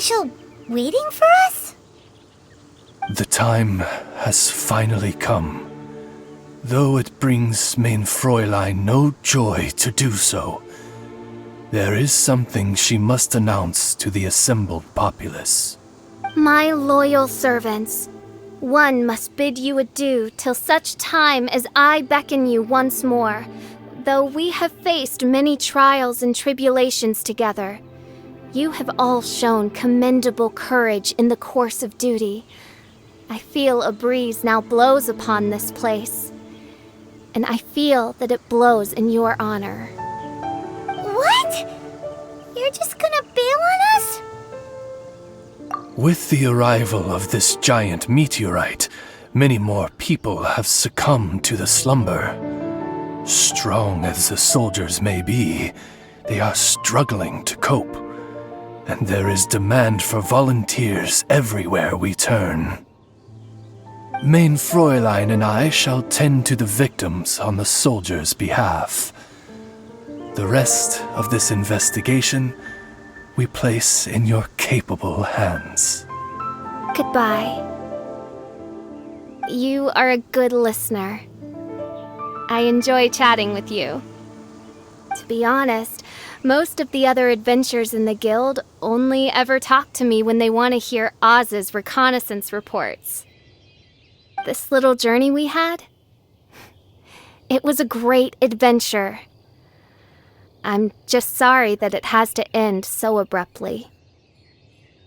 special waiting for us? The time has finally come. Though it brings main Fräulein no joy to do so, there is something she must announce to the assembled populace. My loyal servants, one must bid you adieu till such time as I beckon you once more. Though we have faced many trials and tribulations together, you have all shown commendable courage in the course of duty. I feel a breeze now blows upon this place, and I feel that it blows in your honor. What? You're just gonna bail on us? With the arrival of this giant meteorite, many more people have succumbed to the slumber. Strong as the soldiers may be, they are struggling to cope, and there is demand for volunteers everywhere we turn. Main Fräulein and I shall tend to the victims on the soldiers' behalf. The rest of this investigation we place in your capable hands. Goodbye. You are a good listener. I enjoy chatting with you. To be honest, most of the other adventurers in the guild only ever talk to me when they want to hear Oz's reconnaissance reports. This little journey we had, it was a great adventure. I'm just sorry that it has to end so abruptly.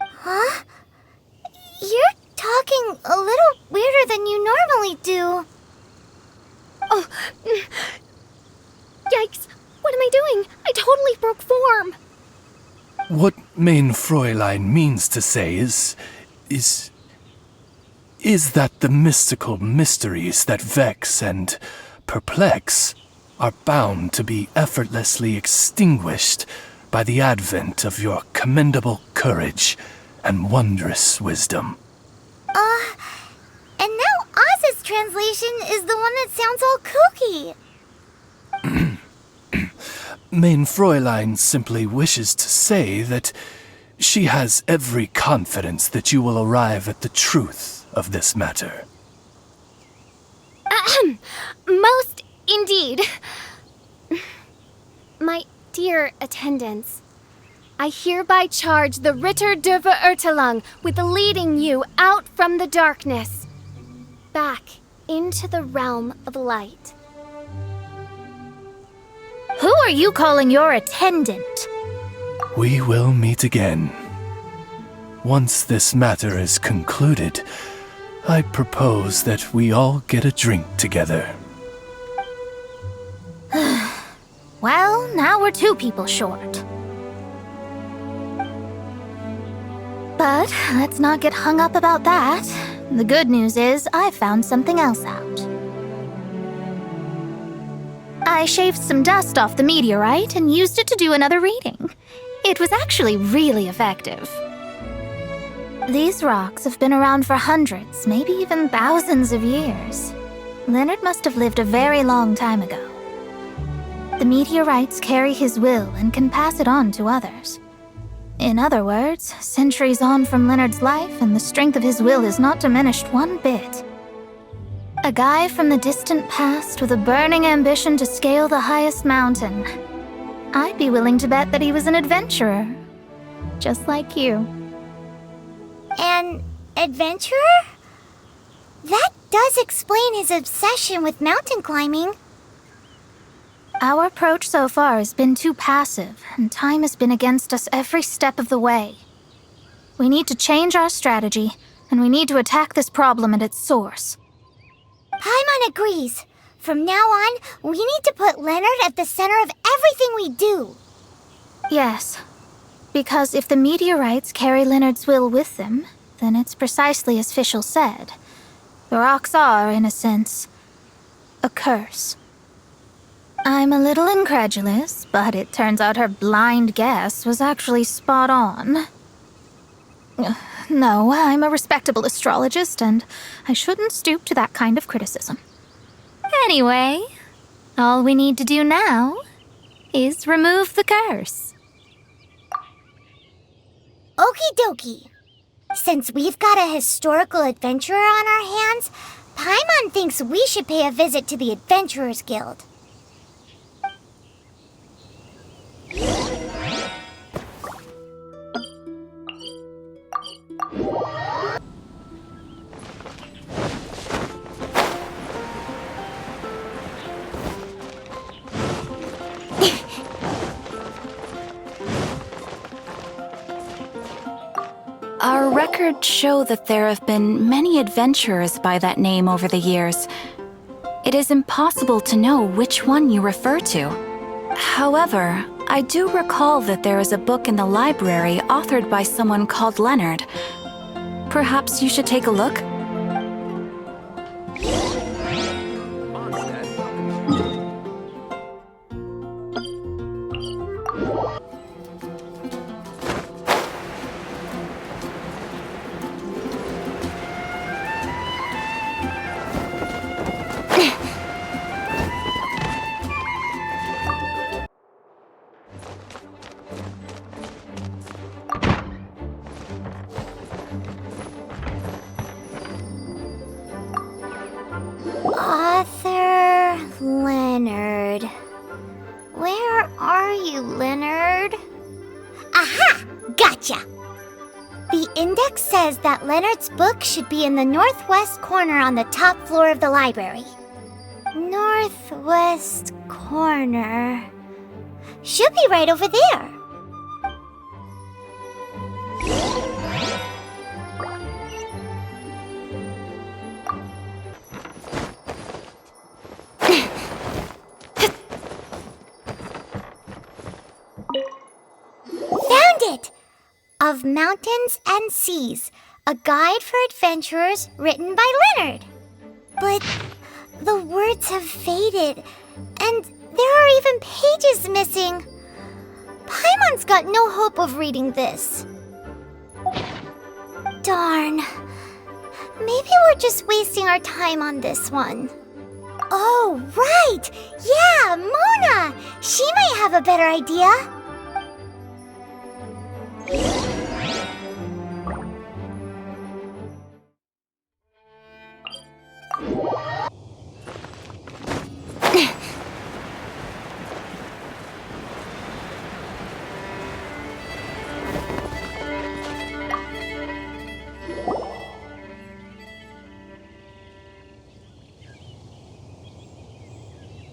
Huh? You're talking a little weirder than you normally do. Oh, yikes! What am I doing? I totally broke form! What Main Fräulein means to say is that the mystical mysteries that vex and perplex are bound to be effortlessly extinguished by the advent of your commendable courage and wondrous wisdom. And now Oz's translation is the one that sounds all kooky. Main Fräulein simply wishes to say that she has every confidence that you will arrive at the truth of this matter. Most indeed. My dear attendants, I hereby charge the Ritter der Verurteilung with leading you out from the darkness, back into the realm of light. Who are you calling your attendant? We will meet again. Once this matter is concluded, I propose that we all get a drink together. Well, now we're 2 people short. But let's not get hung up about that. The good news is I found something else out. I shaved some dust off the meteorite and used it to do another reading. It was actually really effective. These rocks have been around for hundreds, maybe even thousands of years. Leonard must have lived a very long time ago. The meteorites carry his will and can pass it on to others. In other words, centuries on from Leonard's life, and the strength of his will is not diminished one bit. A guy from the distant past with a burning ambition to scale the highest mountain. I'd be willing to bet that he was an adventurer, just like you. An adventurer? That does explain his obsession with mountain climbing. Our approach so far has been too passive, and time has been against us every step of the way. We need to change our strategy, and we need to attack this problem at its source. Paimon agrees. From now on, we need to put Leonard at the center of everything we do. Yes, because if the meteorites carry Leonard's will with them, then it's precisely as Fischl said. The rocks are, in a sense, a curse. I'm a little incredulous, but it turns out her blind guess was actually spot on. No, I'm a respectable astrologist, and I shouldn't stoop to that kind of criticism. Anyway, all we need to do now is remove the curse. Okie dokie. Since we've got a historical adventurer on our hands, Paimon thinks we should pay a visit to the Adventurers Guild. Our records show that there have been many adventurers by that name over the years. It is impossible to know which one you refer to. However, I do recall that there is a book in the library authored by someone called Leonard. Perhaps you should take a look? Author Leonard. Where are you, Leonard? Aha! Gotcha! The index says that Leonard's book should be in the northwest corner on the top floor of the library. Northwest corner. Should be right over there. Found it! Of Mountains and Seas, a guide for adventurers written by Leonard. But the words have faded, and there are even pages missing. Paimon's got no hope of reading this. Darn. Maybe we're just wasting our time on this one. Oh, right! Yeah, Mona! She might have a better idea.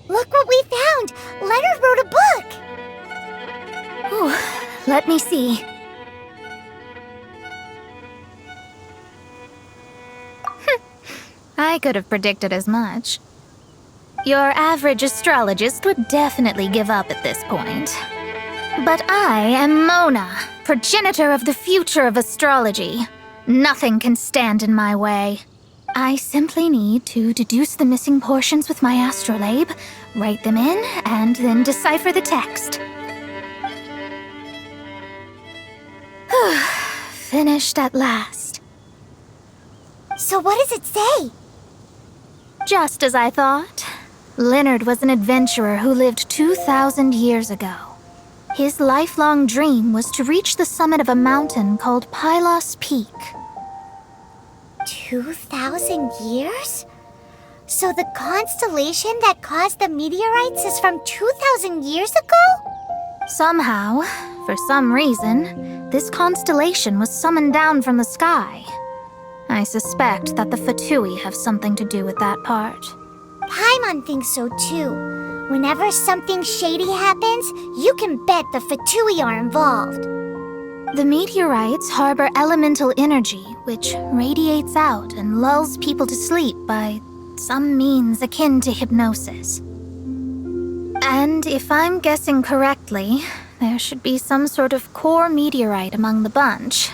Look what we found! Leonard wrote a book! Ooh, let me see. I could have predicted as much. Your average astrologist would definitely give up at this point. But I am Mona, progenitor of the future of astrology. Nothing can stand in my way. I simply need to deduce the missing portions with my astrolabe, write them in, and then decipher the text. Finished at last. So what does it say? Just as I thought. Leonard was an adventurer who lived 2,000 years ago. His lifelong dream was to reach the summit of a mountain called Pylos Peak. 2,000 years? So the constellation that caused the meteorites is from 2,000 years ago? Somehow, for some reason, this constellation was summoned down from the sky. I suspect that the Fatui have something to do with that part. Paimon thinks so too. Whenever something shady happens, you can bet the Fatui are involved. The meteorites harbor elemental energy, which radiates out and lulls people to sleep by some means akin to hypnosis. And if I'm guessing correctly, there should be some sort of core meteorite among the bunch,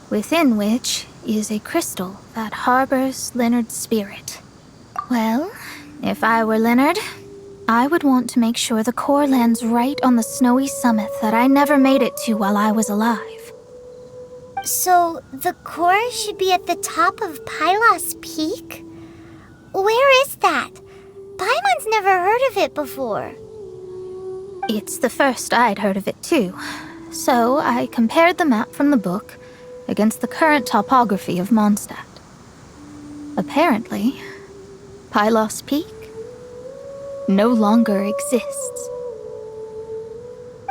within which is a crystal that harbors Leonard's spirit. Well, if I were Leonard, I would want to make sure the core lands right on the snowy summit that I never made it to while I was alive. So the core should be at the top of Pylos Peak? Where is that? Paimon's never heard of it before. It's the first I'd heard of it too. So I compared the map from the book against the current topography of Mondstadt. Apparently, Pylos Peak no longer exists.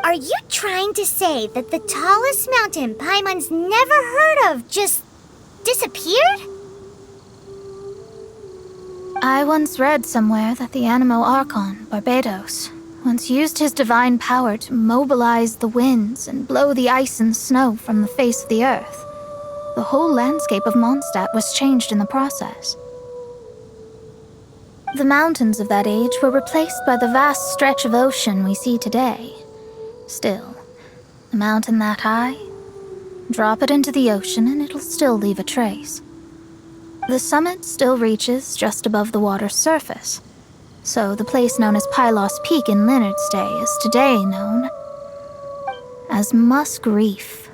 Are you trying to say that the tallest mountain Paimon's never heard of just disappeared? I once read somewhere that the Animo Archon, Barbados, once used his divine power to mobilize the winds and blow the ice and snow from the face of the earth. The whole landscape of Mondstadt was changed in the process. The mountains of that age were replaced by the vast stretch of ocean we see today. Still, a mountain that high, drop it into the ocean and it'll still leave a trace. The summit still reaches just above the water's surface, so the place known as Pylos Peak in Leonard's day is today known as Musk Reef.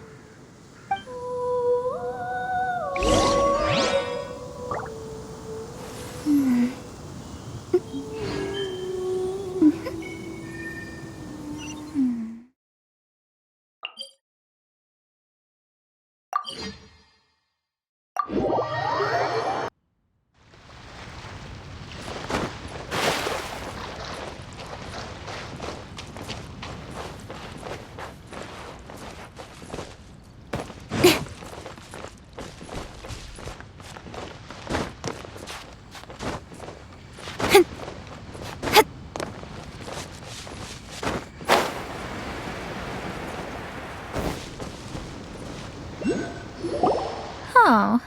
Oh,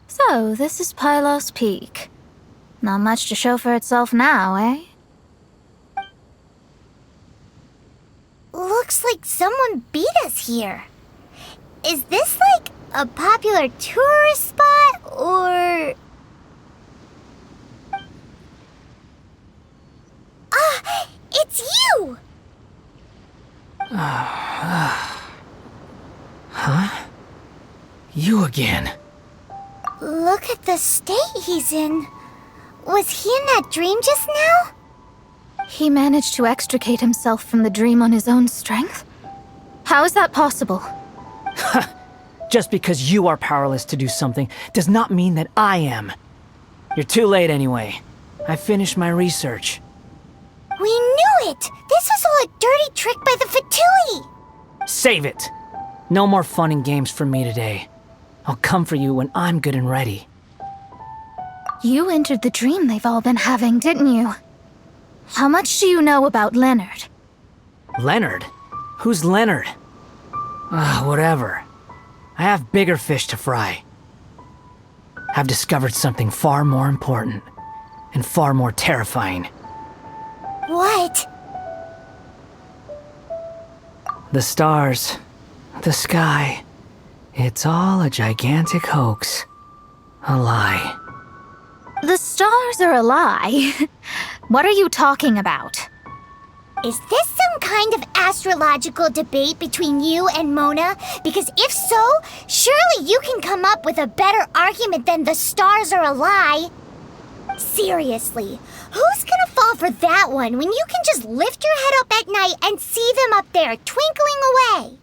so this is Pylos Peak. Not much to show for itself now, eh? Looks like someone beat us here. Is this like a popular tourist spot, or... Ah! It's you! Huh? You again. Look at the state he's in. Was he in that dream just now? He managed to extricate himself from the dream on his own strength? How is that possible? Just because you are powerless to do something does not mean that I am. You're too late anyway. I finished my research. We knew it! This was all a dirty trick by the Fatui! Save it! No more fun and games for me today. I'll come for you when I'm good and ready. You entered the dream they've all been having, didn't you? How much do you know about Leonard? Leonard? Who's Leonard? Whatever. I have bigger fish to fry. I've discovered something far more important and far more terrifying. What? The stars, the sky, it's all a gigantic hoax. A lie. The stars are a lie. What are you talking about? Is this some kind of astrological debate between you and Mona? Because if so, surely you can come up with a better argument than the stars are a lie. Seriously, who's gonna fall for that one when you can just lift your head up at night and see them up there twinkling away?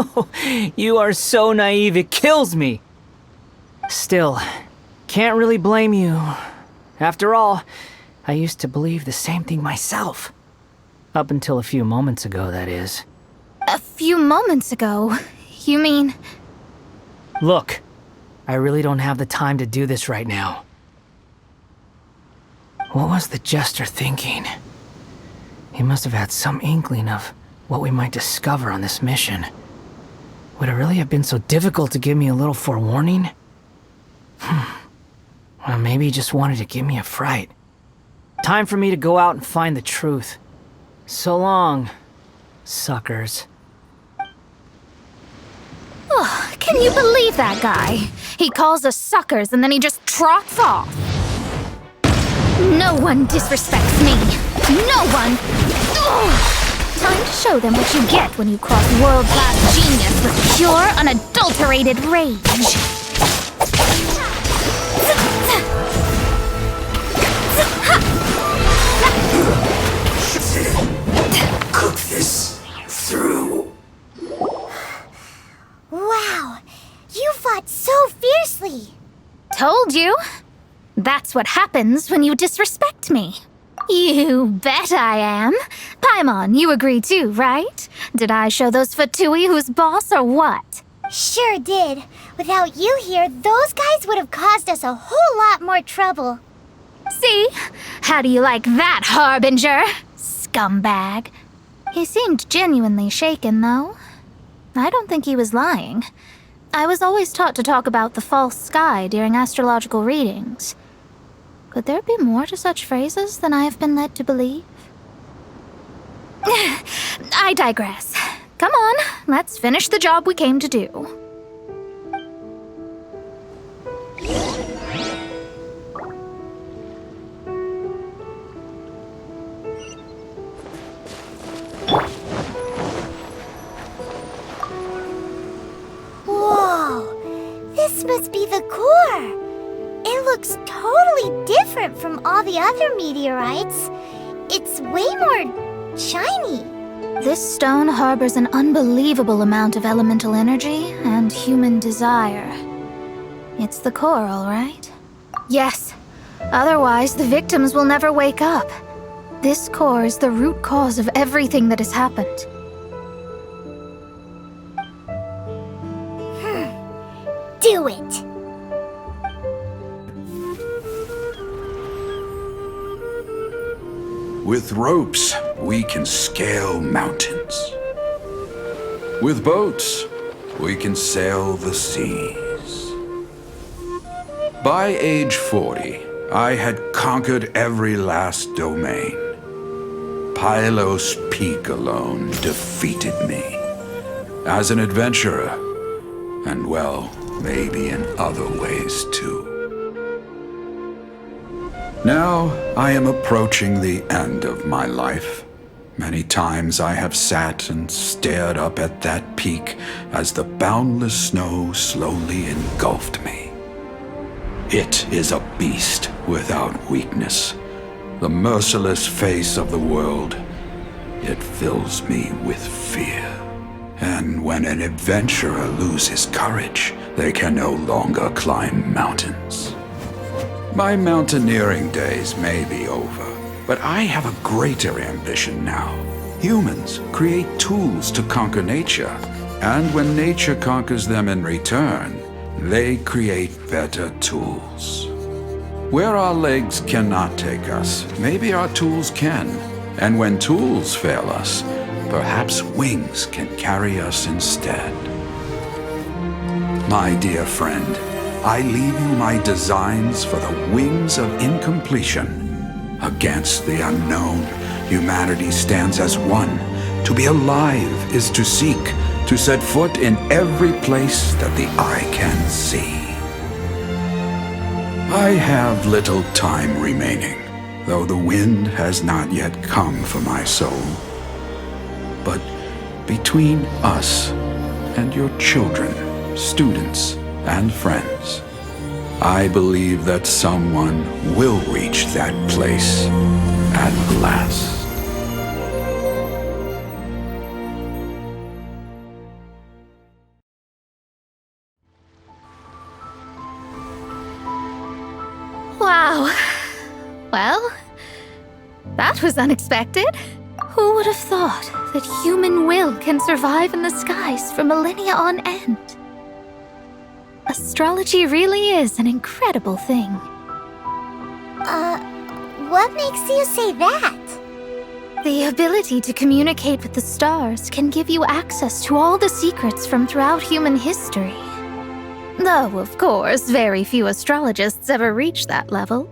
Oh, you are so naive, it kills me. Still, can't really blame you. After all, I used to believe the same thing myself. Up until a few moments ago, that is. A few moments ago? You mean... Look, I really don't have the time to do this right now. What was the Jester thinking? He must have had some inkling of what we might discover on this mission. Would it really have been so difficult to give me a little forewarning? Well, maybe he just wanted to give me a fright. Time for me to go out and find the truth. So long, suckers. Oh, can you believe that guy? He calls us suckers and then he just trots off. No one disrespects me. No one. Ugh. Time to show them what you get when you cross world-class genius with pure, unadulterated rage. That's what happens when you disrespect me. You bet I am. Paimon, you agree too, right? Did I show those Fatui who's boss or what? Sure did. Without you here, those guys would have caused us a whole lot more trouble. See? How do you like that, Harbinger? Scumbag. He seemed genuinely shaken, though. I don't think he was lying. I was always taught to talk about the false sky during astrological readings. Could there be more to such phrases than I have been led to believe? I digress. Come on, let's finish the job we came to do. Whoa, this must be the core. It looks totally different from all the other meteorites. It's way more shiny. This stone harbors an unbelievable amount of elemental energy and human desire. It's the core, all right? Yes. Otherwise, the victims will never wake up. This core is the root cause of everything that has happened. Do it. With ropes, we can scale mountains. With boats, we can sail the seas. By age 40, I had conquered every last domain. Pylos Peak alone defeated me. As an adventurer, and well, maybe in other ways too. Now, I am approaching the end of my life. Many times I have sat and stared up at that peak as the boundless snow slowly engulfed me. It is a beast without weakness, the merciless face of the world. It fills me with fear. And when an adventurer loses courage, they can no longer climb mountains. My mountaineering days may be over, but I have a greater ambition now. Humans create tools to conquer nature, and when nature conquers them in return, they create better tools. Where our legs cannot take us, maybe our tools can. And when tools fail us, perhaps wings can carry us instead. My dear friend, I leave you my designs for the wings of incompletion. Against the unknown, humanity stands as one. To be alive is to seek, to set foot in every place that the eye can see. I have little time remaining, though the wind has not yet come for my soul. But between us and your children, students, and friends, I believe that someone will reach that place at last. Wow. Well, that was unexpected. Who would have thought that human will can survive in the skies for millennia on end? Astrology really is an incredible thing. What makes you say that? The ability to communicate with the stars can give you access to all the secrets from throughout human history. Though, of course, very few astrologists ever reach that level.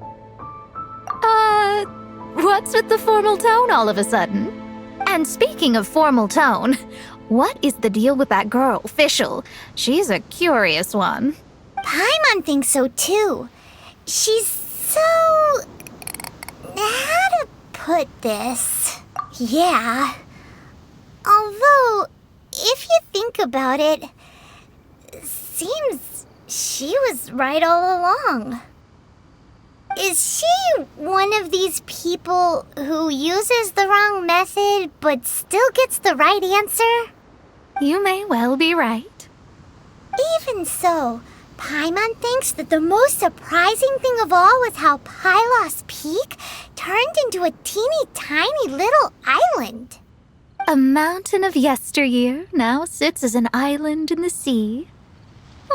What's with the formal tone all of a sudden? And speaking of formal tone, what is the deal with that girl, Fischl? She's a curious one. Paimon thinks so too. She's so... how to put this? Yeah. Although, if you think about it, seems she was right all along. Is she one of these people who uses the wrong method but still gets the right answer? You may well be right. Even so, Paimon thinks that the most surprising thing of all was how Pylos Peak turned into a teeny tiny little island. A mountain of yesteryear now sits as an island in the sea.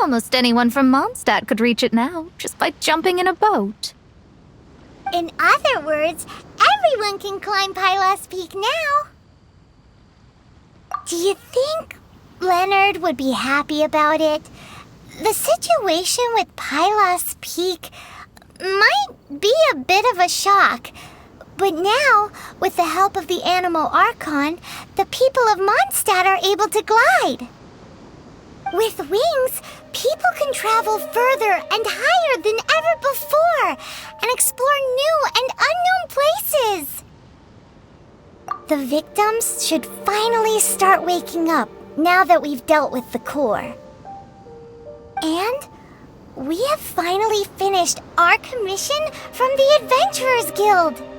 Almost anyone from Mondstadt could reach it now, just by jumping in a boat. In other words, everyone can climb Pylos Peak now. Do you think Leonard would be happy about it? The situation with Pylos Peak might be a bit of a shock. But now, with the help of the Animal Archon, the people of Mondstadt are able to glide. With wings, people can travel further and higher than ever before and explore new and unknown places. The victims should finally start waking up now that we've dealt with the core. And we have finally finished our commission from the Adventurers Guild.